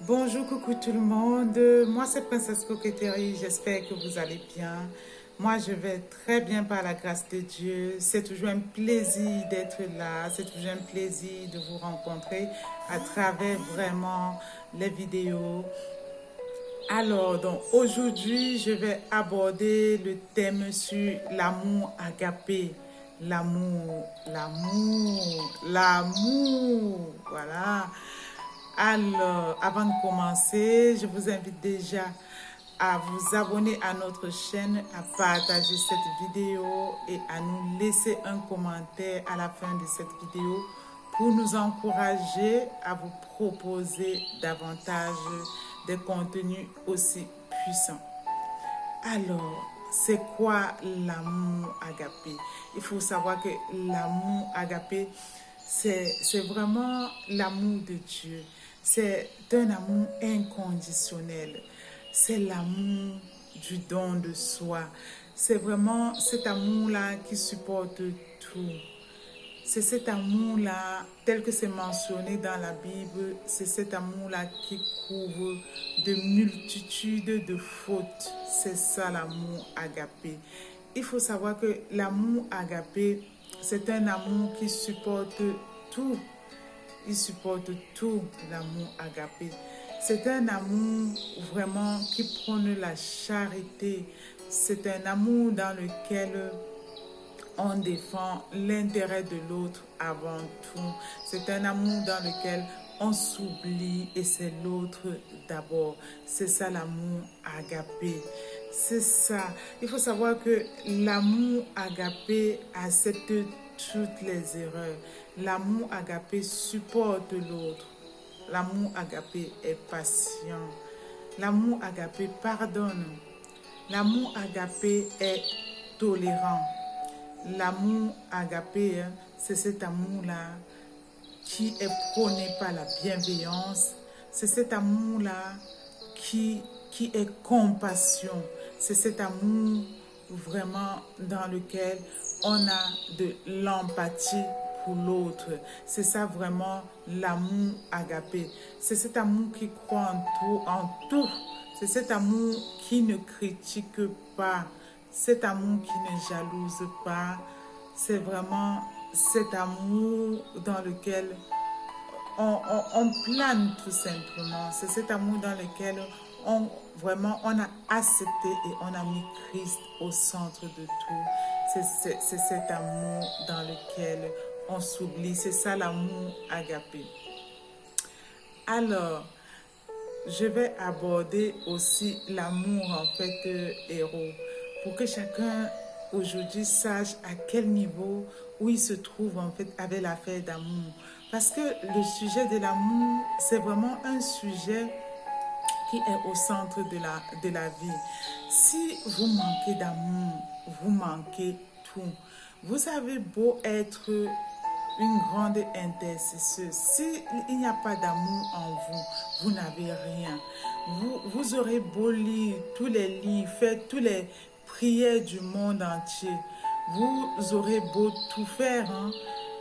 Bonjour, coucou tout le monde. Moi, c'est Princesse Coquetterie. J'espère que vous allez bien. Moi, je vais très bien par la grâce de Dieu. C'est toujours un plaisir d'être là. C'est toujours un plaisir de vous rencontrer à travers vraiment les vidéos. Alors, donc aujourd'hui, je vais aborder le thème sur l'amour agapé. L'amour. Voilà. Alors, avant de commencer, je vous invite déjà à vous abonner à notre chaîne, à partager cette vidéo et à nous laisser un commentaire à la fin de cette vidéo pour nous encourager à vous proposer davantage de contenus aussi puissants. Alors, c'est quoi l'amour agapé? Il faut savoir que l'amour agapé, c'est vraiment l'amour de Dieu. C'est un amour inconditionnel. C'est l'amour du don de soi. C'est vraiment cet amour-là qui supporte tout. C'est cet amour-là, tel que c'est mentionné dans la Bible, c'est cet amour-là qui couvre de multitudes de fautes. C'est ça l'amour agapé. Il faut savoir que l'amour agapé, c'est un amour qui supporte tout. Il supporte tout, l'amour agapé. C'est un amour vraiment qui prône la charité. C'est un amour dans lequel on défend l'intérêt de l'autre avant tout. C'est un amour dans lequel on s'oublie et c'est l'autre d'abord. C'est ça l'amour agapé. C'est ça. Il faut savoir que l'amour agapé accepte toutes les erreurs. L'amour agapé supporte l'autre. L'amour agapé est patient. L'amour agapé pardonne. L'amour agapé est tolérant. L'amour agapé, c'est cet amour-là qui est prôné par la bienveillance. C'est cet amour-là qui est compassion. C'est cet amour vraiment dans lequel on a de l'empathie pour l'autre. C'est ça vraiment l'amour agapé. C'est cet amour qui croit en tout. C'est cet amour qui ne critique pas. Cet amour qui ne jalouse pas. C'est vraiment cet amour dans lequel on plane tout simplement. C'est cet amour dans lequel vraiment on a accepté et on a mis Christ au centre de tout. C'est cet amour dans lequel on s'oublie. C'est ça l'amour agapé. Alors, je vais aborder aussi l'amour en fait héros pour que chacun aujourd'hui sache à quel niveau où il se trouve en fait avec l'affaire d'amour. Parce que le sujet de l'amour, c'est vraiment un sujet qui est au centre de la vie. Si vous manquez d'amour, vous manquez tout. Vous avez beau être une grande intercesseuse. S'il n'y a pas d'amour en vous, vous n'avez rien. Vous aurez beau lire tous les livres, faire toutes les prières du monde entier. Vous aurez beau tout faire, hein,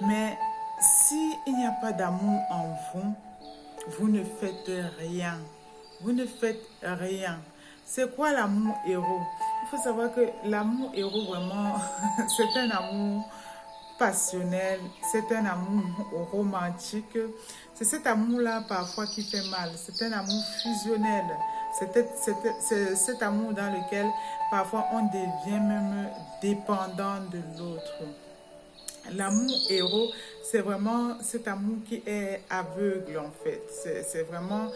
mais s'il n'y a pas d'amour en vous, vous ne faites rien. Vous ne faites rien. C'est quoi l'amour héros? Il faut savoir que l'amour héros, vraiment, c'est un amour passionnel, c'est un amour romantique. C'est cet amour-là parfois qui fait mal. C'est un amour fusionnel. C'est cet amour dans lequel parfois on devient même dépendant de l'autre. L'amour héros, c'est vraiment cet amour qui est aveugle en fait. C'est vraiment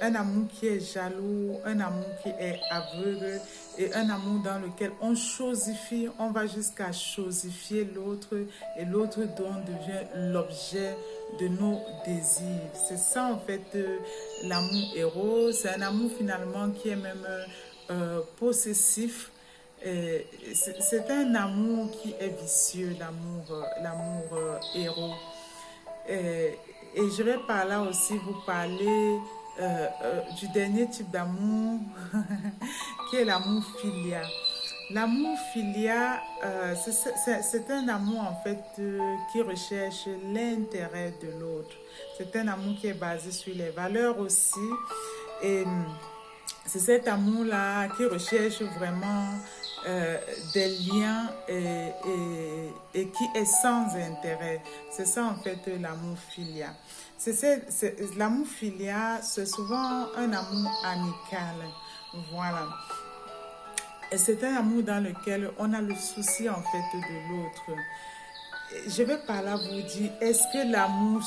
un amour qui est jaloux, un amour qui est aveugle et un amour dans lequel on chosifie, on va jusqu'à chosifier l'autre et l'autre donc devient l'objet de nos désirs. C'est ça en fait l'amour héros. C'est un amour finalement qui est même possessif. C'est un amour qui est vicieux, l'amour héros. Et je vais par là aussi vous parler du dernier type d'amour qui est l'amour filial. L'amour filial, c'est un amour en fait qui recherche l'intérêt de l'autre. C'est un amour qui est basé sur les valeurs aussi. Et c'est cet amour-là qui recherche vraiment des liens et qui est sans intérêt. C'est ça en fait l'amour filial. L'amour filial, c'est souvent un amour amical. Voilà. Et c'est un amour dans lequel on a le souci en fait de l'autre. Je vais par là vous dire, est-ce que l'amour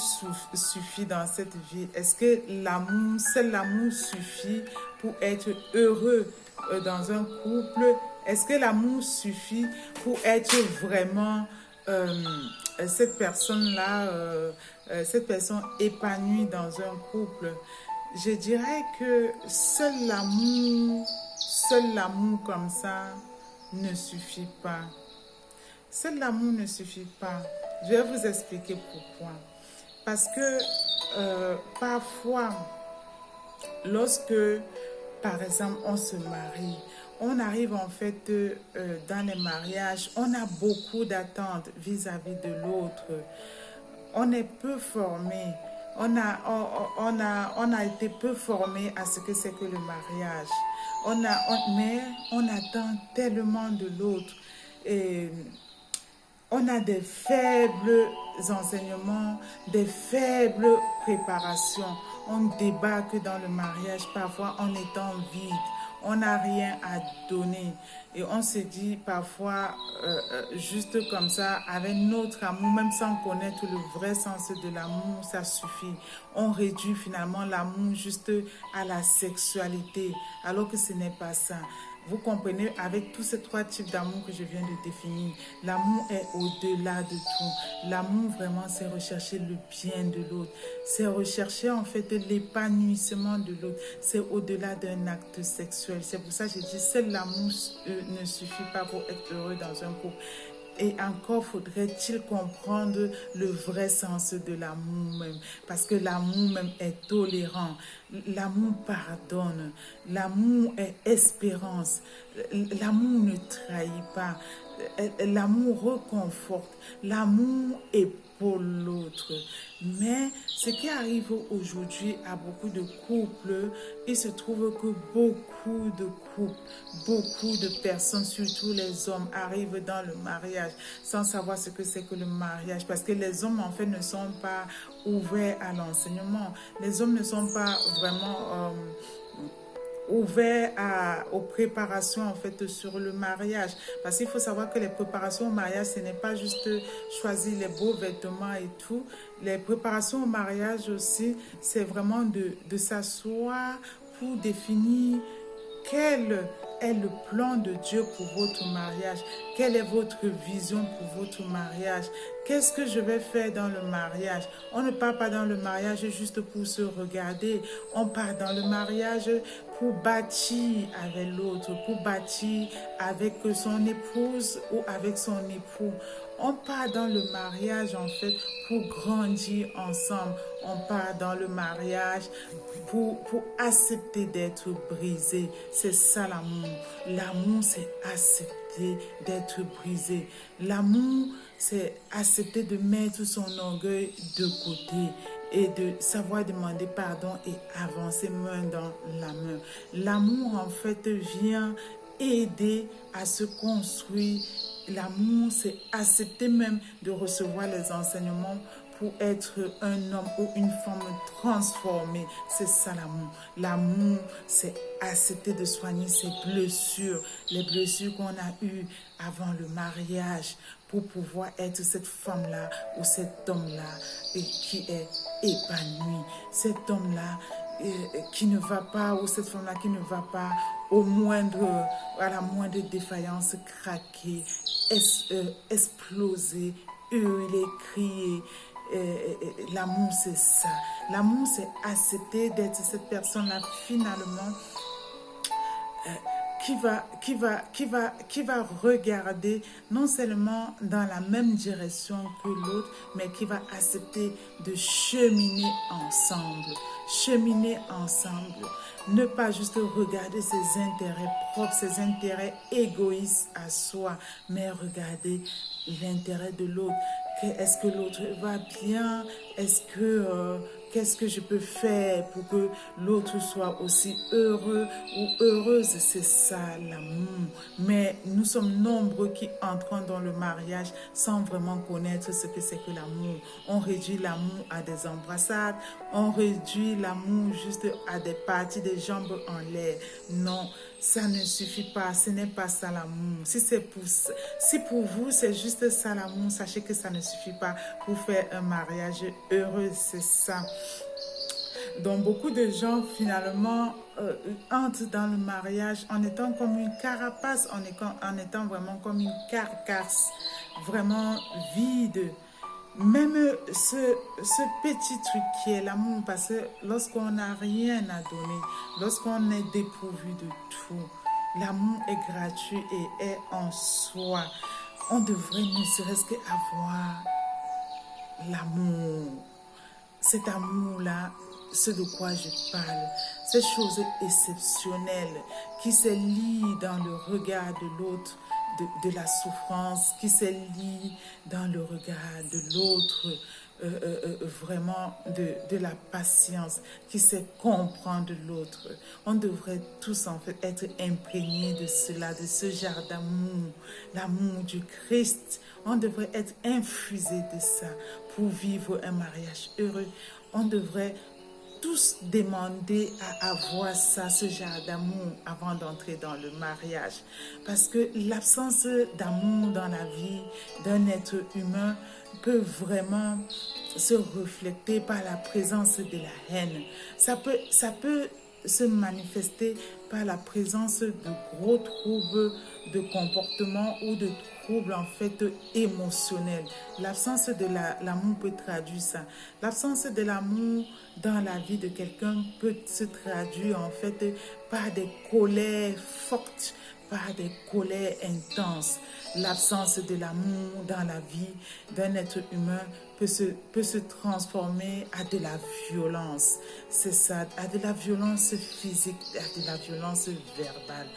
suffit dans cette vie? Est-ce que seul l'amour suffit pour être heureux dans un couple? Est-ce que l'amour suffit pour être vraiment cette personne-là, cette personne épanouie dans un couple? Je dirais que seul l'amour comme ça ne suffit pas. Seul l'amour ne suffit pas. Je vais vous expliquer pourquoi. Parce que parfois, lorsque, par exemple, on se marie, on arrive en fait dans les mariages, on a beaucoup d'attentes vis-à-vis de l'autre. On est peu formé. On a été peu formé à ce que c'est que le mariage. Mais on attend tellement de l'autre. Et on a des faibles enseignements, des faibles préparations. On débarque dans le mariage parfois en étant vide. On n'a rien à donner. Et on se dit parfois, juste comme ça, avec notre amour, même sans connaître le vrai sens de l'amour, ça suffit. On réduit finalement l'amour juste à la sexualité, alors que ce n'est pas ça. Vous comprenez, avec tous ces trois types d'amour que je viens de définir, l'amour est au-delà de tout. L'amour, vraiment, c'est rechercher le bien de l'autre. C'est rechercher, en fait, l'épanouissement de l'autre. C'est au-delà d'un acte sexuel. C'est pour ça que je dis, seul l'amour ne suffit pas pour être heureux dans un couple. Et encore faudrait-il comprendre le vrai sens de l'amour même. Parce que l'amour même est tolérant. L'amour pardonne. L'amour est espérance. L'amour ne trahit pas. L'amour reconforte. L'amour épaule l'autre. Mais ce qui arrive aujourd'hui à beaucoup de couples, il se trouve que beaucoup de couples, beaucoup de personnes, surtout les hommes, arrivent dans le mariage sans savoir ce que c'est que le mariage. Parce que les hommes, en fait, ne sont pas ouverts à l'enseignement. Les hommes ne sont pas vraiment ouvert aux préparations en fait sur le mariage, parce qu'il faut savoir que les préparations au mariage, ce n'est pas juste choisir les beaux vêtements et tout. Les préparations au mariage aussi, c'est vraiment de s'asseoir pour définir quel est le plan de Dieu pour votre mariage, quelle est votre vision pour votre mariage, qu'est-ce que je vais faire dans le mariage. On ne part pas dans le mariage juste pour se regarder, on part dans le mariage pour bâtir avec l'autre, pour bâtir avec son épouse ou avec son époux. On part dans le mariage en fait pour grandir ensemble. On part dans le mariage pour accepter d'être brisé. C'est ça l'amour. L'amour, c'est accepter d'être brisé. L'amour, c'est accepter de mettre son orgueil de côté et de savoir demander pardon et avancer main dans la main. L'amour, en fait, vient aider à se construire. L'amour, c'est accepter même de recevoir les enseignements pour être un homme ou une femme transformée. C'est ça l'amour. L'amour, c'est accepter de soigner ses blessures, les blessures qu'on a eues avant le mariage, pour pouvoir être cette femme-là ou cet homme-là qui est épanoui. Cet homme-là qui ne va pas, ou cette femme-là qui ne va pas à la moindre défaillance, craquer, exploser, hurler, crier. L'amour, c'est ça. L'amour, c'est accepter d'être cette personne-là finalement qui va regarder non seulement dans la même direction que l'autre, mais qui va accepter de cheminer ensemble. Cheminer ensemble. Ne pas juste regarder ses intérêts propres, ses intérêts égoïstes à soi, mais regarder l'intérêt de l'autre. Est-ce que l'autre va bien? Qu'est-ce que je peux faire pour que l'autre soit aussi heureux ou heureuse? C'est ça l'amour. Mais nous sommes nombreux qui entrons dans le mariage sans vraiment connaître ce que c'est que l'amour. On réduit l'amour à des embrassades, on réduit l'amour juste à des parties des jambes en l'air. Non, ça ne suffit pas, ce n'est pas ça l'amour. Si pour vous c'est juste ça l'amour, sachez que ça ne suffit pas pour faire un mariage heureux, c'est ça. Donc beaucoup de gens finalement entrent dans le mariage en étant comme une carapace, en étant vraiment comme une carcasse, vraiment vide. Même ce petit truc qui est l'amour, parce que lorsqu'on n'a rien à donner, lorsqu'on est dépourvu de tout, l'amour est gratuit et est en soi. On devrait ne serait-ce qu'avoir l'amour. Cet amour-là, ce de quoi je parle, ces choses exceptionnelles qui se lient dans le regard de l'autre, de la souffrance, qui se lient dans le regard de l'autre, vraiment de la patience, qui sait comprendre l'autre. On devrait tous en fait être imprégnés de cela, de ce genre d'amour, l'amour du Christ. On devrait être infusé de ça pour vivre un mariage heureux. On devrait tous demander à avoir ça, ce genre d'amour avant d'entrer dans le mariage. Parce que l'absence d'amour dans la vie d'un être humain peut vraiment se refléter par la présence de la haine. Ça peut se manifester par la présence de gros troubles de comportement ou de troubles en fait émotionnels. L'absence de l'amour peut traduire ça. L'absence de l'amour dans la vie de quelqu'un peut se traduire en fait par des colères fortes, par des colères intenses. L'absence de l'amour dans la vie d'un être humain peut se transformer à de la violence. C'est ça, à de la violence physique, à de la violence verbale.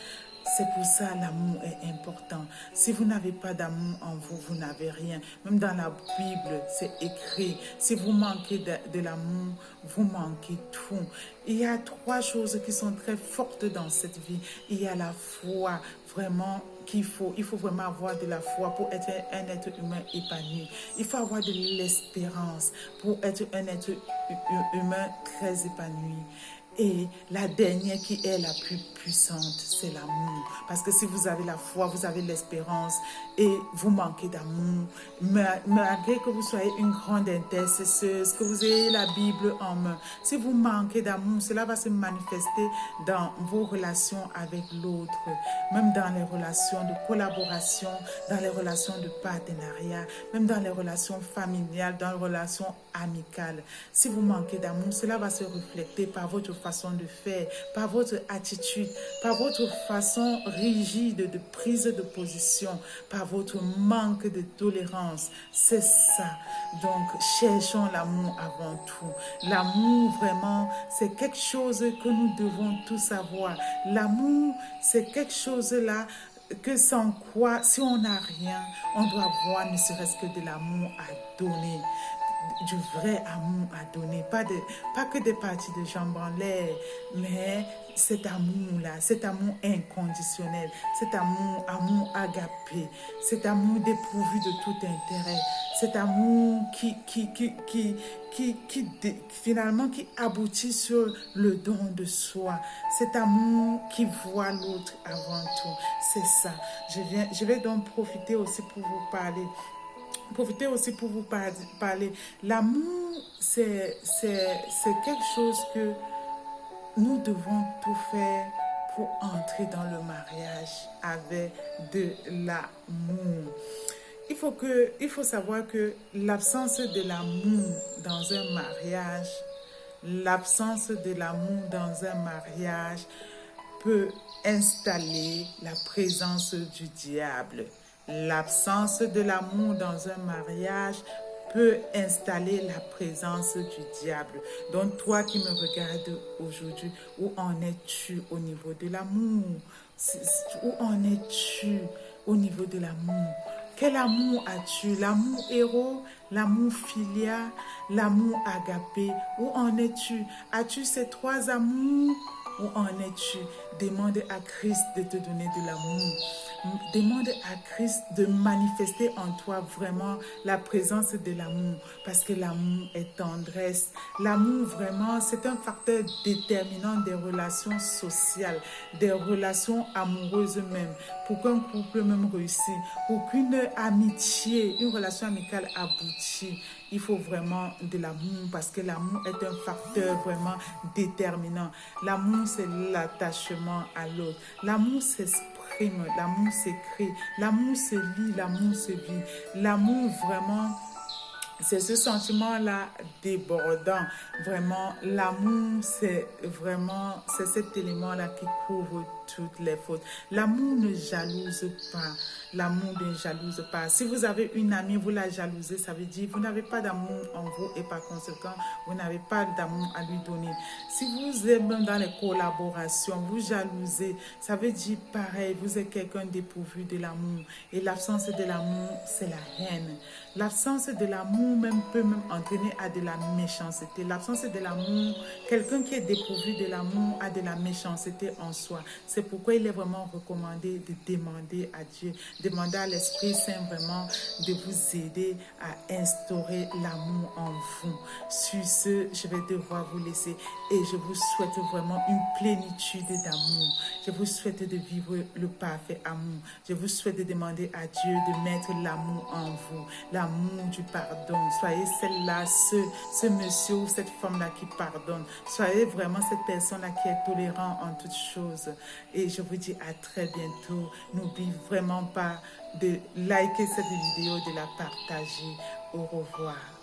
C'est pour ça que l'amour est important. Si vous n'avez pas d'amour en vous, vous n'avez rien. Même dans la Bible, c'est écrit. Si vous manquez de l'amour, vous manquez tout. Il y a 3 choses qui sont très fortes dans cette vie. Il y a la foi, vraiment qu'il faut. Il faut vraiment avoir de la foi pour être un être humain épanoui. Il faut avoir de l'espérance pour être un être humain très épanoui. Et la dernière qui est la plus puissante, c'est l'amour. Parce que si vous avez la foi, vous avez l'espérance et vous manquez d'amour, malgré que vous soyez une grande intercesseuse, que vous ayez la Bible en main, si vous manquez d'amour, cela va se manifester dans vos relations avec l'autre, même dans les relations de collaboration, dans les relations de partenariat, même dans les relations familiales, dans les relations amicales. Si vous manquez d'amour, cela va se refléter par votre façon de faire, par votre attitude, par votre façon rigide de prise de position, par votre manque de tolérance. C'est ça. Donc, cherchons l'amour avant tout. L'amour, vraiment, c'est quelque chose que nous devons tous avoir. L'amour, c'est quelque chose là que sans quoi, si on n'a rien, on doit avoir ne serait-ce que de l'amour à donner. Du vrai amour à donner, pas que des parties de jambes en l'air, mais cet amour-là, cet amour inconditionnel, cet amour agapé, cet amour dépourvu de tout intérêt, cet amour finalement qui aboutit sur le don de soi, cet amour qui voit l'autre avant tout. C'est ça. Je vais donc profiter aussi pour vous parler. L'amour, c'est quelque chose que nous devons tout faire pour entrer dans le mariage avec de l'amour. Il faut savoir que l'absence de l'amour dans un mariage, peut installer la présence du diable. L'absence de l'amour dans un mariage peut installer la présence du diable. Donc toi qui me regardes aujourd'hui, où en es-tu au niveau de l'amour? Où en es-tu au niveau de l'amour? Quel amour as-tu? L'amour héros, l'amour filia, l'amour agapé. Où en es-tu? As-tu ces trois amours? Où en es-tu? Demande à Christ de te donner de l'amour. Demande à Christ de manifester en toi vraiment la présence de l'amour. Parce que l'amour est tendresse. L'amour vraiment, c'est un facteur déterminant des relations sociales, des relations amoureuses même. Pour qu'un couple même réussisse, pour qu'une amitié, une relation amicale aboutisse, il faut vraiment de l'amour parce que l'amour est un facteur vraiment déterminant. L'amour, c'est l'attachement à l'autre. L'amour s'exprime, l'amour s'écrit, l'amour se lit, l'amour se vit. L'amour vraiment, c'est ce sentiment-là débordant. Vraiment, l'amour, c'est cet élément-là qui couvre toutes les fautes. L'amour ne jalouse pas. L'amour ne jalouse pas. Si vous avez une amie, vous la jalousez, ça veut dire que vous n'avez pas d'amour en vous et par conséquent, vous n'avez pas d'amour à lui donner. Si vous êtes dans les collaborations, vous jalousez, ça veut dire pareil, vous êtes quelqu'un dépourvu de l'amour. Et l'absence de l'amour, c'est la haine. L'absence de l'amour même peut même entraîner à de la méchanceté. L'absence de l'amour, quelqu'un qui est dépourvu de l'amour a de la méchanceté en soi. C'est pourquoi il est vraiment recommandé de demander à Dieu, demander à l'Esprit Saint vraiment de vous aider à instaurer l'amour en vous. Sur ce, je vais devoir vous laisser et je vous souhaite vraiment une plénitude d'amour. Je vous souhaite de vivre le parfait amour. Je vous souhaite de demander à Dieu de mettre l'amour en vous, l'amour du pardon. Soyez celle-là, ce monsieur ou cette femme-là qui pardonne. Soyez vraiment cette personne-là qui est tolérante en toutes choses. Et je vous dis à très bientôt. N'oubliez vraiment pas de liker cette vidéo, de la partager. Au revoir.